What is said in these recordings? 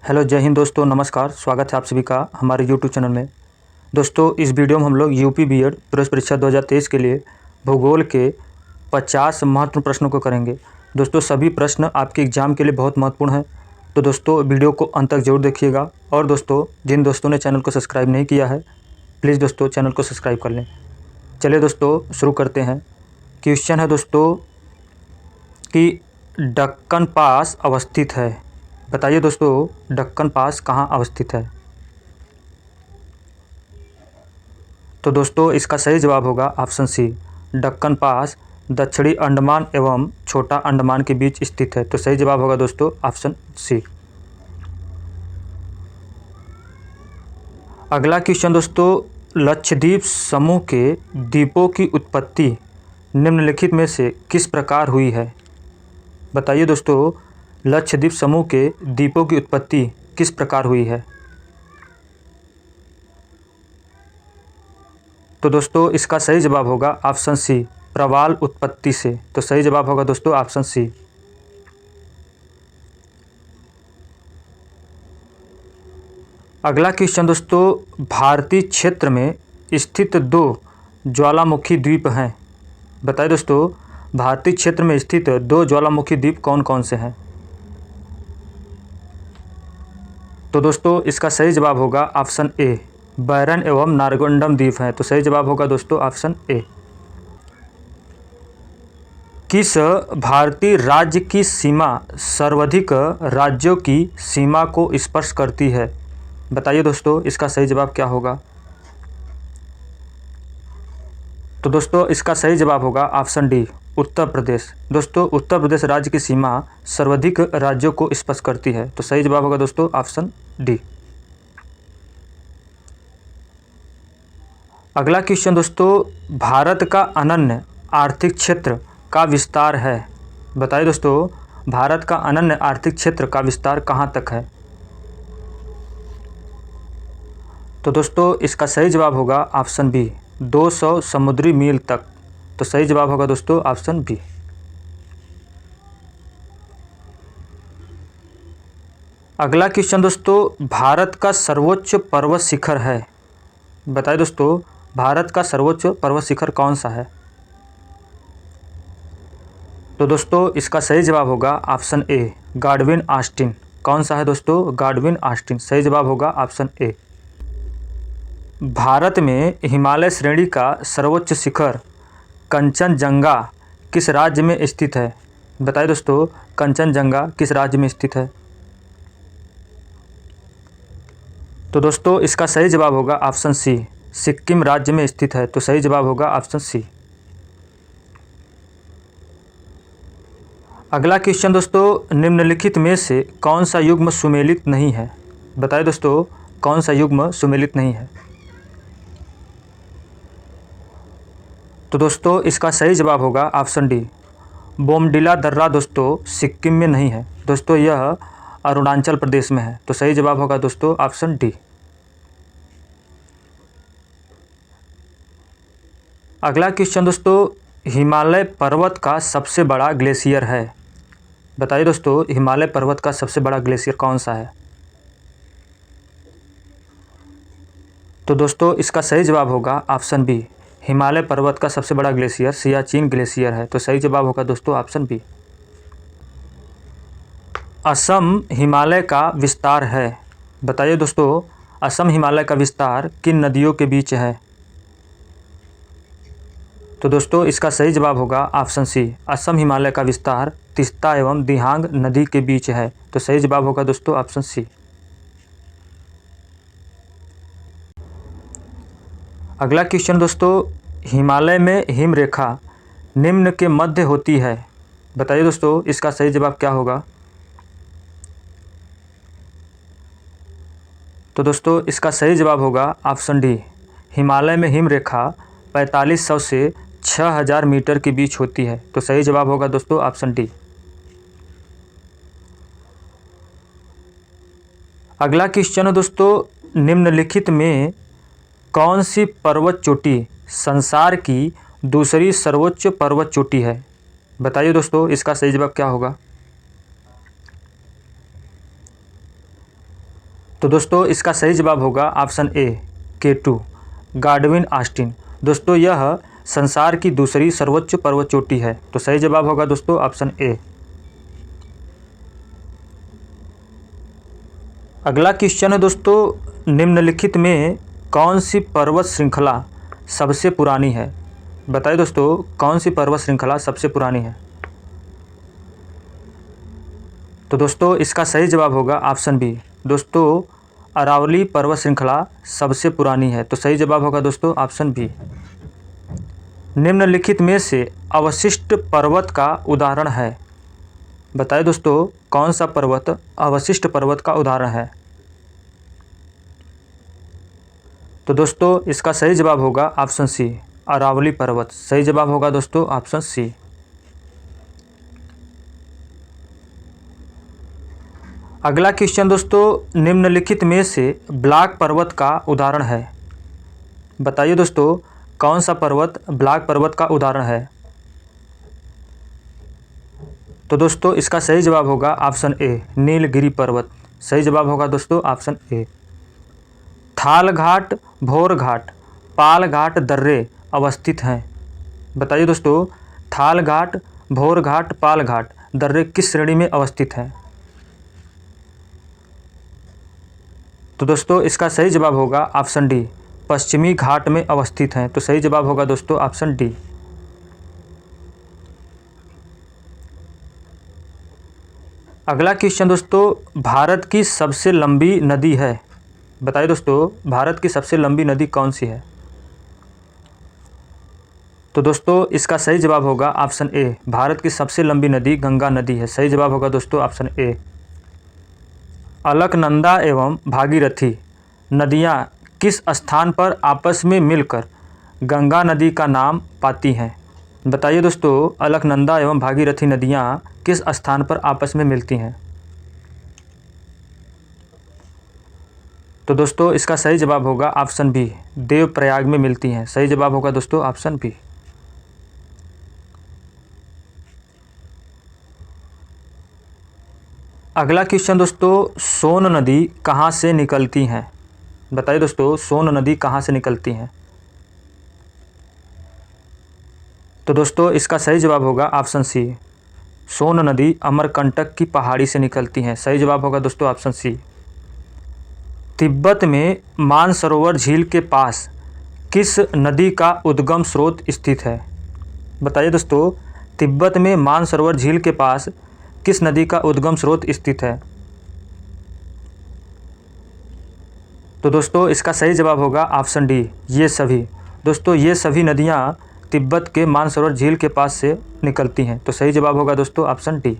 Hello, जय हिंद दोस्तों। नमस्कार, स्वागत है आप सभी का हमारे यूट्यूब चैनल में। दोस्तों, इस वीडियो में हम लोग यूपी बीएड प्रवेश परीक्षा 2023 के लिए भूगोल के 50 महत्वपूर्ण प्रश्नों को करेंगे। दोस्तों, सभी प्रश्न आपके एग्जाम के लिए बहुत महत्वपूर्ण हैं, तो दोस्तों वीडियो को अंत तक जरूर देखिएगा। और दोस्तों, जिन दोस्तों ने चैनल को सब्सक्राइब नहीं किया है, प्लीज़ दोस्तों चैनल को सब्सक्राइब कर लें। चलिए दोस्तों, शुरू करते हैं। क्वेश्चन है दोस्तों कि दक्कन पास अवस्थित है। बताइए दोस्तों, दक्कन पास कहाँ अवस्थित है? तो दोस्तों, इसका सही जवाब होगा ऑप्शन सी। दक्कन पास दक्षिणी अंडमान एवं छोटा अंडमान के बीच स्थित है। तो सही जवाब होगा दोस्तों ऑप्शन सी। अगला क्वेश्चन दोस्तों, लक्षद्वीप समूह के द्वीपों की उत्पत्ति निम्नलिखित में से किस प्रकार हुई है? बताइए दोस्तों, लक्षद्वीप समूह के द्वीपों की उत्पत्ति किस प्रकार हुई है? तो दोस्तों, इसका सही जवाब होगा ऑप्शन सी, प्रवाल उत्पत्ति से। तो सही जवाब होगा दोस्तों ऑप्शन सी। अगला क्वेश्चन दोस्तों, भारतीय क्षेत्र में स्थित दो ज्वालामुखी द्वीप हैं। बताइए दोस्तों, भारतीय क्षेत्र में स्थित दो ज्वालामुखी द्वीप कौन कौन से हैं? तो दोस्तों, इसका सही जवाब होगा ऑप्शन ए, बैरन एवं नारगोंडम द्वीप हैं। तो सही जवाब होगा दोस्तों ऑप्शन ए। किस भारतीय राज्य की सीमा सर्वाधिक राज्यों की सीमा को स्पर्श करती है? बताइए दोस्तों, इसका सही जवाब क्या होगा? तो दोस्तों, इसका सही जवाब होगा ऑप्शन डी, उत्तर प्रदेश। दोस्तों, उत्तर प्रदेश राज्य की सीमा सर्वाधिक राज्यों को स्पर्श करती है। तो सही जवाब होगा दोस्तों ऑप्शन डी। अगला क्वेश्चन दोस्तों, भारत का अनन्य आर्थिक क्षेत्र का विस्तार है। बताइए दोस्तों, भारत का अनन्य आर्थिक क्षेत्र का विस्तार कहाँ तक है? तो दोस्तों, इसका सही जवाब होगा ऑप्शन बी, 200 समुद्री मील तक। तो सही जवाब होगा दोस्तों ऑप्शन बी। अगला क्वेश्चन दोस्तों, भारत का सर्वोच्च पर्वत शिखर है। बताइए दोस्तों, भारत का सर्वोच्च पर्वत शिखर कौन सा है? तो दोस्तों, इसका सही जवाब होगा ऑप्शन ए, गाडविन ऑस्टिन। कौन सा है दोस्तों? गाडविन ऑस्टिन। सही जवाब होगा ऑप्शन ए। भारत में हिमालय श्रेणी का सर्वोच्च शिखर कंचनजंगा किस राज्य में स्थित है? बताइए दोस्तों, कंचनजंगा किस राज्य में स्थित है? तो दोस्तों, इसका सही जवाब होगा ऑप्शन सी, सिक्किम राज्य में स्थित है। तो सही जवाब होगा ऑप्शन सी। अगला क्वेश्चन दोस्तों, निम्नलिखित में से कौन सा युग्म सुमेलित नहीं है? बताइए दोस्तों, कौन सा युग्म सुमेलित नहीं है? तो दोस्तों, इसका सही जवाब होगा ऑप्शन डी, बोमडिला दर्रा दोस्तों सिक्किम में नहीं है। दोस्तों, यह अरुणाचल प्रदेश में है। तो सही जवाब होगा दोस्तों ऑप्शन डी। अगला क्वेश्चन दोस्तों, हिमालय पर्वत का सबसे बड़ा ग्लेशियर है। बताइए दोस्तों, हिमालय पर्वत का सबसे बड़ा ग्लेशियर कौन सा है? तो दोस्तों, इसका सही जवाब होगा ऑप्शन बी, हिमालय पर्वत का सबसे बड़ा ग्लेशियर सियाचिन ग्लेशियर है। तो सही जवाब होगा दोस्तों ऑप्शन बी। असम हिमालय का विस्तार है। बताइए दोस्तों, असम हिमालय का विस्तार किन नदियों के बीच है? तो दोस्तों, इसका सही जवाब होगा ऑप्शन सी, असम हिमालय का विस्तार तिस्ता एवं दिहांग नदी के बीच है। तो सही जवाब होगा दोस्तों ऑप्शन सी। अगला क्वेश्चन दोस्तों, हिमालय में हिम रेखा निम्न के मध्य होती है। बताइए दोस्तों, इसका सही जवाब क्या होगा? तो दोस्तों, इसका सही जवाब होगा ऑप्शन डी, हिमालय में हिम रेखा 4500 से 6000 मीटर के बीच होती है। तो सही जवाब होगा दोस्तों ऑप्शन डी। अगला क्वेश्चन है दोस्तों, निम्नलिखित में कौन सी पर्वत चोटी संसार की दूसरी सर्वोच्च पर्वत चोटी है? बताइए दोस्तों, इसका सही जवाब क्या होगा? तो दोस्तों इसका सही जवाब होगा option A K2 Godwin Austen. दोस्तों यह संसार की दूसरी सर्वोच्च पर्वत चोटी है। तो सही जवाब होगा दोस्तों ऑप्शन ए। अगला क्वेश्चन है दोस्तों, निम्नलिखित में कौन सी पर्वत श्रृंखला सबसे पुरानी है? बताइए दोस्तों कौन सी पर्वत श्रृंखला सबसे पुरानी है? तो दोस्तों इसका सही जवाब होगा ऑप्शन बी। दोस्तों अरावली पर्वत श्रृंखला सबसे पुरानी है। तो सही जवाब होगा दोस्तों ऑप्शन बी। निम्नलिखित में से अवशिष्ट पर्वत का उदाहरण है? बताइए दोस्तों कौन सा पर्वत अवशिष्ट पर्वत का उदाहरण है? तो दोस्तों इसका सही जवाब होगा ऑप्शन सी अरावली पर्वत। सही जवाब होगा दोस्तों ऑप्शन सी। अगला क्वेश्चन दोस्तों, निम्नलिखित में से ब्लैक पर्वत का उदाहरण है? बताइए दोस्तों कौन सा पर्वत ब्लैक पर्वत का उदाहरण है? तो दोस्तों इसका सही जवाब होगा ऑप्शन ए नीलगिरी पर्वत। सही जवाब होगा दोस्तों ऑप्शन ए। थाल घाट, भोर घाट, पाल घाट दर्रे अवस्थित हैं। बताइए दोस्तों थाल घाट, भोर घाट, पाल घाट दर्रे किस श्रेणी में अवस्थित हैं? तो दोस्तों इसका सही जवाब होगा ऑप्शन डी पश्चिमी घाट में अवस्थित हैं। तो सही जवाब होगा दोस्तों ऑप्शन डी। अगला क्वेश्चन दोस्तों, भारत की सबसे लंबी नदी है? बताइए दोस्तों भारत की सबसे लंबी नदी कौन सी है? तो दोस्तों इसका सही जवाब होगा ऑप्शन ए भारत की सबसे लंबी नदी गंगा नदी है। सही जवाब होगा दोस्तों ऑप्शन ए। अलकनंदा एवं भागीरथी नदियाँ किस स्थान पर आपस में मिलकर गंगा नदी का नाम पाती हैं? बताइए दोस्तों अलकनंदा एवं भागीरथी नदियाँ किस स्थान पर आपस में मिलती हैं? तो दोस्तों इसका सही जवाब होगा ऑप्शन बी देवप्रयाग में मिलती हैं। सही जवाब होगा दोस्तों ऑप्शन बी। अगला क्वेश्चन दोस्तों, सोन नदी कहाँ से निकलती हैं? बताइए दोस्तों सोन नदी कहाँ से निकलती हैं? तो दोस्तों इसका सही जवाब होगा ऑप्शन सी सोन नदी अमरकंटक की पहाड़ी से निकलती हैं। सही जवाब होगा दोस्तों ऑप्शन सी। तिब्बत में मानसरोवर झील के पास किस नदी का उद्गम स्रोत स्थित है? बताइए दोस्तों तिब्बत में मानसरोवर झील के पास किस नदी का उद्गम स्रोत स्थित है? तो दोस्तों इसका सही जवाब होगा ऑप्शन डी ये सभी। दोस्तों ये सभी नदियाँ तिब्बत के मानसरोवर झील के पास से निकलती हैं। तो सही जवाब होगा दोस्तों ऑप्शन डी।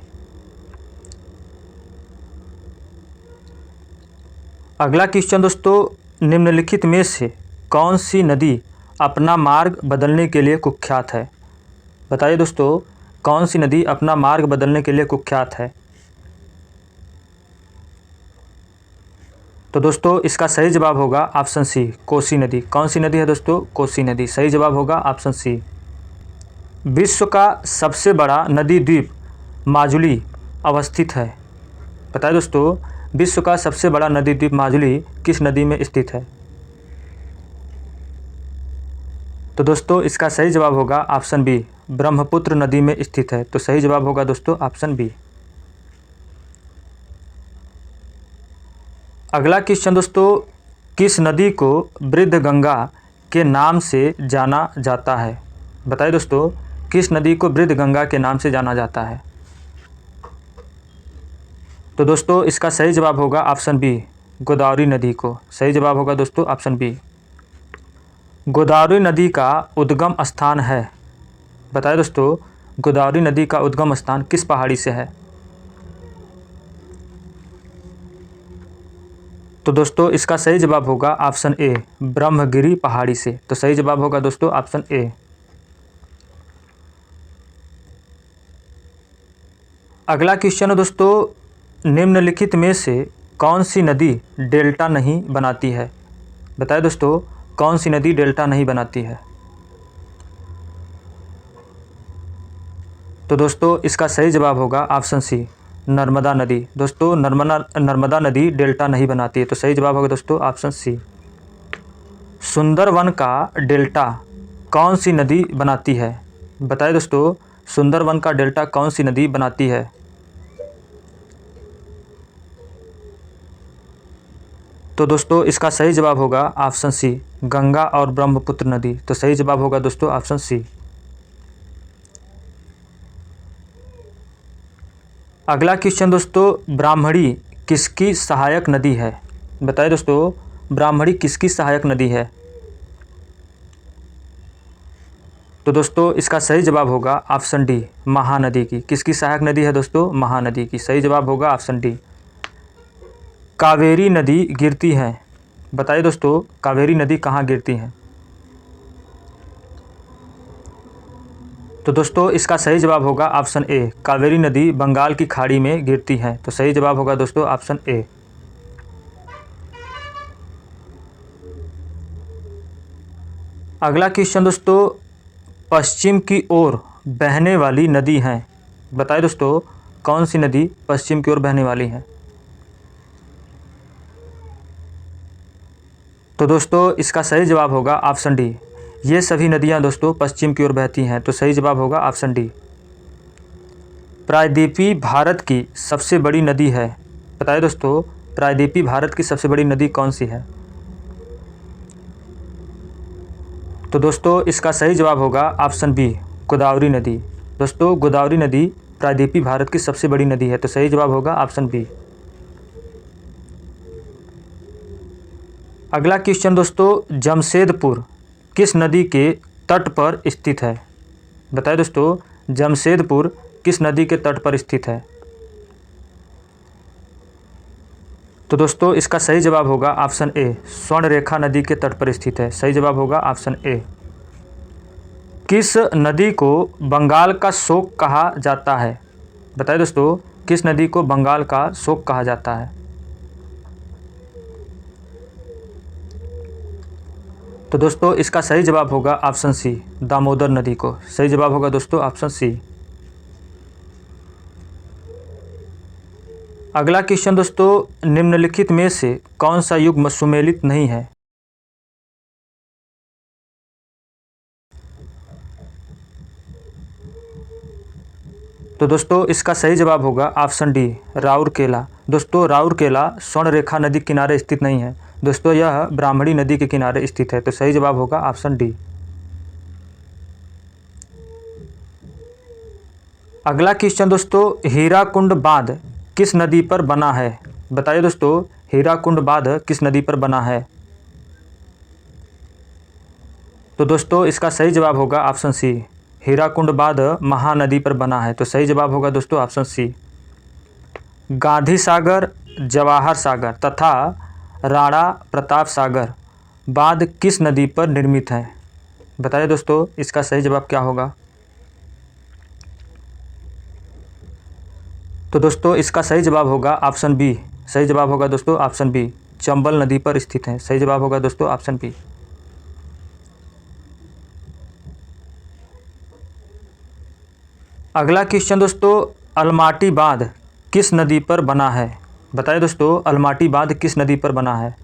अगला क्वेश्चन दोस्तों, निम्नलिखित में से कौन सी नदी अपना मार्ग बदलने के लिए कुख्यात है? बताइए दोस्तों कौन सी नदी अपना मार्ग बदलने के लिए कुख्यात है? तो दोस्तों इसका सही जवाब होगा ऑप्शन सी कोसी नदी। कौन सी नदी है दोस्तों? कोसी नदी। सही जवाब होगा ऑप्शन सी। विश्व का सबसे बड़ा नदी द्वीप माजुली अवस्थित है। बताइए दोस्तों विश्व का सबसे बड़ा नदी द्वीप माजुली किस नदी में स्थित है? तो दोस्तों इसका सही जवाब होगा ऑप्शन बी ब्रह्मपुत्र नदी में स्थित है। तो सही जवाब होगा दोस्तों ऑप्शन बी। अगला क्वेश्चन दोस्तों, किस नदी को वृद्ध गंगा के नाम से जाना जाता है? बताइए दोस्तों किस नदी को वृद्ध गंगा के नाम से जाना जाता है? तो दोस्तों इसका सही जवाब होगा ऑप्शन बी गोदावरी नदी को। सही जवाब होगा दोस्तों ऑप्शन बी। गोदावरी नदी का उद्गम स्थान है? बताइए दोस्तों गोदावरी नदी का उद्गम स्थान किस पहाड़ी से है? तो दोस्तों इसका सही जवाब होगा ऑप्शन ए ब्रह्मगिरी पहाड़ी से। तो सही जवाब होगा दोस्तों ऑप्शन ए। अगला क्वेश्चन है दोस्तों, निम्नलिखित में से कौन सी नदी डेल्टा नहीं बनाती है? बताइए दोस्तों कौन सी नदी डेल्टा नहीं बनाती है? तो दोस्तों इसका सही जवाब होगा ऑप्शन सी नर्मदा नदी। दोस्तों नर्मदा नदी डेल्टा नहीं बनाती है, तो सही जवाब होगा दोस्तों ऑप्शन सी। सुंदरवन का डेल्टा कौन सी नदी बनाती है? बताइए दोस्तों, सुंदरवन का डेल्टा कौन सी नदी बनाती है? तो दोस्तों इसका सही जवाब होगा ऑप्शन सी, गंगा और ब्रह्मपुत्र नदी। तो सही जवाब होगा दोस्तों ऑप्शन सी। अगला क्वेश्चन दोस्तों, ब्राह्मणी किसकी सहायक नदी है? बताइए दोस्तों, ब्राह्मणी किसकी सहायक नदी है? तो दोस्तों इसका सही जवाब होगा ऑप्शन डी, महानदी की। किसकी सहायक नदी है दोस्तों? महानदी की। सही जवाब होगा ऑप्शन डी। कावेरी नदी गिरती है, बताइए दोस्तों कावेरी नदी कहाँ गिरती है? तो दोस्तों इसका सही जवाब होगा ऑप्शन ए, कावेरी नदी बंगाल की खाड़ी में गिरती है। तो सही जवाब होगा दोस्तों ऑप्शन ए। अगला क्वेश्चन दोस्तों, पश्चिम की ओर बहने वाली नदी है। बताइए दोस्तों कौन सी नदी पश्चिम की ओर बहने वाली है? तो दोस्तों इसका सही जवाब होगा ऑप्शन डी, ये सभी नदियां दोस्तों पश्चिम की ओर बहती हैं। तो सही जवाब होगा ऑप्शन डी। प्रायद्वीपीय भारत की सबसे बड़ी नदी है। बताइए दोस्तों, प्रायद्वीपीय भारत की सबसे बड़ी नदी कौन सी है? तो दोस्तों इसका सही जवाब होगा ऑप्शन बी, गोदावरी नदी। दोस्तों गोदावरी नदी प्रायद्वीपीय भारत की सबसे बड़ी नदी है। तो सही जवाब होगा ऑप्शन बी। अगला क्वेश्चन दोस्तों, जमशेदपुर किस नदी के तट पर स्थित है? बताइए दोस्तों, जमशेदपुर किस नदी के तट पर स्थित है? तो दोस्तों इसका सही जवाब होगा ऑप्शन ए, स्वर्णरेखा नदी के तट पर स्थित है। सही जवाब होगा ऑप्शन ए। किस नदी को बंगाल का शोक कहा जाता है? बताइए दोस्तों, किस नदी को बंगाल का शोक कहा जाता है? तो दोस्तों इसका सही जवाब होगा ऑप्शन सी, दामोदर नदी को। सही जवाब होगा दोस्तों ऑप्शन सी। अगला क्वेश्चन दोस्तों, निम्नलिखित में से कौन सा युग्म सुमेलित नहीं है? तो दोस्तों इसका सही जवाब होगा ऑप्शन डी, राउरकेला। दोस्तों राउरकेला स्वर्णरेखा नदी किनारे स्थित नहीं है दोस्तों, यह ब्राह्मणी नदी के किनारे स्थित है। तो सही जवाब होगा ऑप्शन डी। अगला क्वेश्चन दोस्तों, हीराकुंड बांध किस नदी पर बना है? बताइए दोस्तों, हीराकुंड बांध किस नदी पर बना है? तो दोस्तों इसका सही जवाब होगा ऑप्शन सी, हीराकुंड बांध महानदी पर बना है। तो सही जवाब होगा दोस्तों ऑप्शन सी। गांधी सागर, जवाहर सागर तथा राणा प्रताप सागर बांध किस नदी पर निर्मित है? बताइए दोस्तों, इसका सही जवाब क्या होगा? तो दोस्तों इसका सही जवाब होगा ऑप्शन बी। सही जवाब होगा दोस्तों ऑप्शन बी, चंबल नदी पर स्थित है। सही जवाब होगा दोस्तों ऑप्शन बी। अगला क्वेश्चन दोस्तों, अलमाटी बांध किस नदी पर बना है? बताइए दोस्तों, अलमाटी बांध किस नदी पर बना है?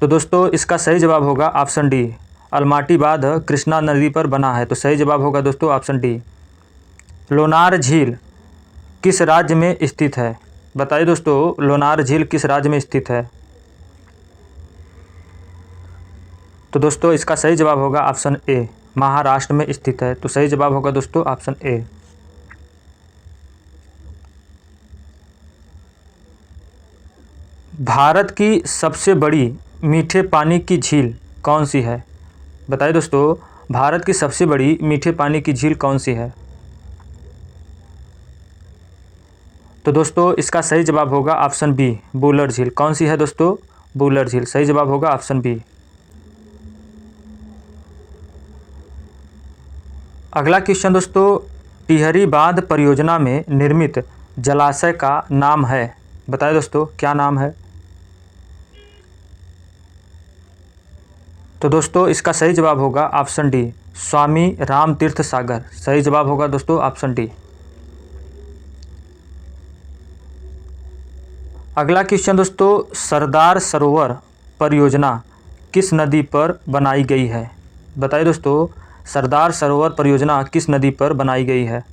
तो दोस्तों इसका सही जवाब होगा ऑप्शन डी, अलमाटी बांध कृष्णा नदी पर बना है। तो सही जवाब होगा दोस्तों ऑप्शन डी। लोनार झील किस राज्य में स्थित है? बताइए दोस्तों, लोनार झील किस राज्य में स्थित है? तो दोस्तों इसका सही जवाब होगा ऑप्शन ए, महाराष्ट्र में स्थित है। तो सही जवाब होगा दोस्तों ऑप्शन ए। भारत की सबसे बड़ी मीठे पानी की झील कौन सी है? बताइए दोस्तों, भारत की सबसे बड़ी मीठे पानी की झील कौन सी है? तो दोस्तों इसका सही जवाब होगा ऑप्शन बी, वुलर झील। कौन सी है दोस्तों? वुलर झील। सही जवाब होगा ऑप्शन बी। अगला क्वेश्चन दोस्तों, टिहरी बांध परियोजना में निर्मित जलाशय का नाम है। बताइए दोस्तों, क्या नाम है? तो दोस्तों इसका सही जवाब होगा ऑप्शन डी, स्वामी राम तीर्थ सागर। सही जवाब होगा दोस्तों ऑप्शन डी। अगला क्वेश्चन दोस्तों, सरदार सरोवर परियोजना किस नदी पर बनाई गई है? बताइए दोस्तों, सरदार सरोवर परियोजना किस नदी पर बनाई गई है?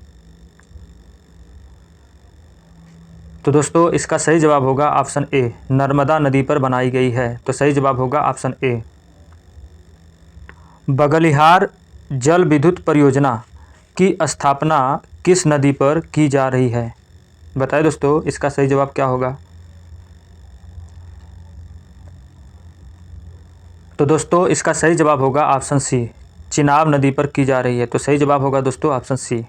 तो दोस्तों इसका सही जवाब होगा ऑप्शन ए, नर्मदा नदी पर बनाई गई है। तो सही जवाब होगा ऑप्शन ए। बगलिहार जल विद्युत परियोजना की स्थापना किस नदी पर की जा रही है? बताइए दोस्तों, इसका सही जवाब क्या होगा? तो दोस्तों इसका सही जवाब होगा ऑप्शन सी, चिनाब नदी पर की जा रही है। तो सही जवाब होगा दोस्तों ऑप्शन सी।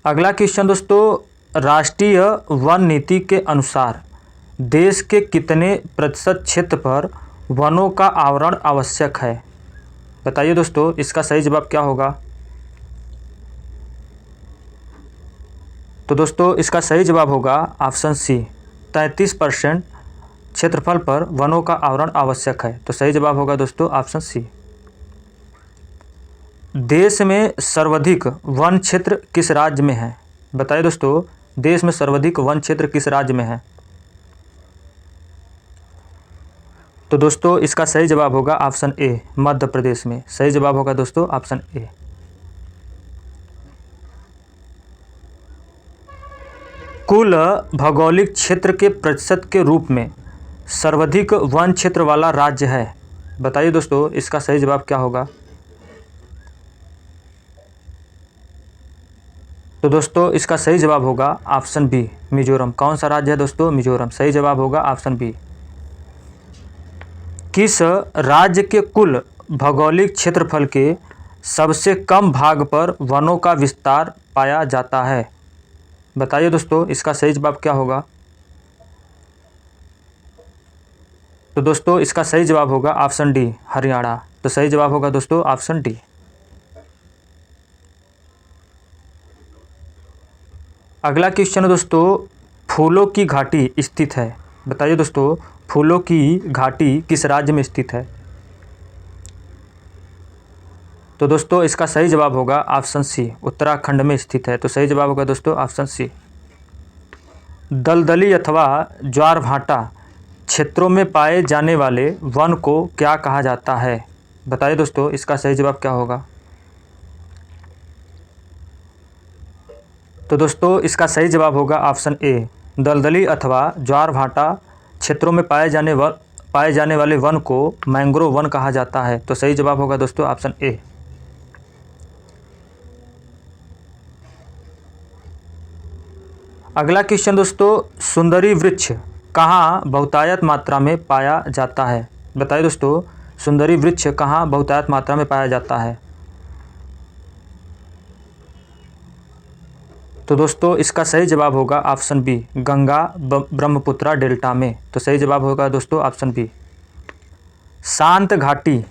अगला क्वेश्चन दोस्तों, राष्ट्रीय वन नीति के अनुसार देश के कितने प्रतिशत क्षेत्र पर वनों का आवरण आवश्यक है? बताइए दोस्तों, इसका सही जवाब क्या होगा? तो दोस्तों इसका सही जवाब होगा ऑप्शन सी, 33% क्षेत्रफल पर वनों का आवरण आवश्यक है। तो सही जवाब होगा दोस्तों ऑप्शन सी। देश में सर्वाधिक वन क्षेत्र किस राज्य में है? बताइए दोस्तों, देश में सर्वाधिक वन क्षेत्र किस राज्य में है? तो दोस्तों इसका सही जवाब होगा ऑप्शन ए, मध्य प्रदेश में। सही जवाब होगा दोस्तों ऑप्शन ए। कुल भौगोलिक क्षेत्र के प्रतिशत के रूप में सर्वाधिक वन क्षेत्र वाला राज्य है? बताइए दोस्तों, इसका सही जवाब क्या होगा? तो दोस्तों इसका सही जवाब होगा ऑप्शन बी, मिजोरम। कौन सा राज्य है दोस्तों? मिजोरम। सही जवाब होगा ऑप्शन बी। किस राज्य के कुल भौगोलिक क्षेत्रफल के सबसे कम भाग पर वनों का विस्तार पाया जाता है? बताइए दोस्तों, इसका सही जवाब क्या होगा? तो दोस्तों इसका सही जवाब होगा ऑप्शन डी, हरियाणा। तो सही जवाब होगा दोस्तों ऑप्शन डी। अगला क्वेश्चन दोस्तों, फूलों की घाटी स्थित है। बताइए दोस्तों, फूलों की घाटी किस राज्य में स्थित है? तो दोस्तों इसका सही जवाब होगा ऑप्शन सी, उत्तराखंड में स्थित है। तो सही जवाब होगा दोस्तों ऑप्शन सी। दलदली अथवा ज्वारभाटा क्षेत्रों में पाए जाने वाले वन को क्या कहा जाता है? बताइए दोस्तों, इसका सही जवाब क्या होगा? तो दोस्तों इसका सही जवाब होगा ऑप्शन ए, दलदली अथवा ज्वारभाटा क्षेत्रों में पाए जाने वाले वन को मैंग्रोव वन कहा जाता है। तो सही जवाब होगा दोस्तों ऑप्शन ए। अगला क्वेश्चन दोस्तों, सुंदरी वृक्ष कहाँ बहुतायत मात्रा में पाया जाता है? बताइए दोस्तों, सुंदरी वृक्ष कहाँ बहुतायत मात्रा में पाया जाता है? तो दोस्तों इसका सही जवाब होगा option B, Ganga Brahmaputra delta में। तो सही जवाब होगा दोस्तों ऑप्शन बी। शांत घाटी,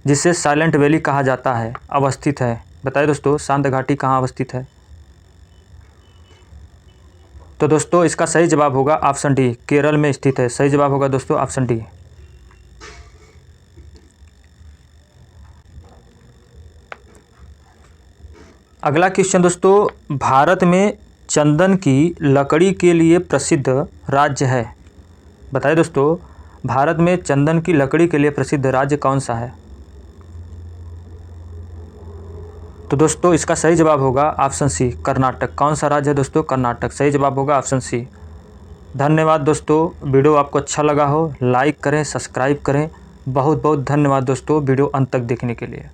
जिसे साइलेंट वैली कहा जाता है, अवस्थित है? बताइए दोस्तों, शांत घाटी कहाँ अवस्थित है? तो दोस्तों इसका सही जवाब होगा ऑप्शन डी, केरल में स्थित है। सही जवाब होगा दोस्तों ऑप्शन डी। अगला क्वेश्चन दोस्तों, भारत में चंदन की लकड़ी के लिए प्रसिद्ध राज्य है? बताइए दोस्तों, भारत में चंदन की लकड़ी के लिए प्रसिद्ध राज्य कौन सा है? तो दोस्तों इसका सही जवाब होगा ऑप्शन सी, कर्नाटक। कौन सा राज्य है दोस्तों? कर्नाटक। सही जवाब होगा ऑप्शन सी। धन्यवाद दोस्तों, वीडियो आपको अच्छा लगा हो लाइक करें, सब्सक्राइब करें। बहुत बहुत धन्यवाद दोस्तों वीडियो अंत तक देखने के लिए।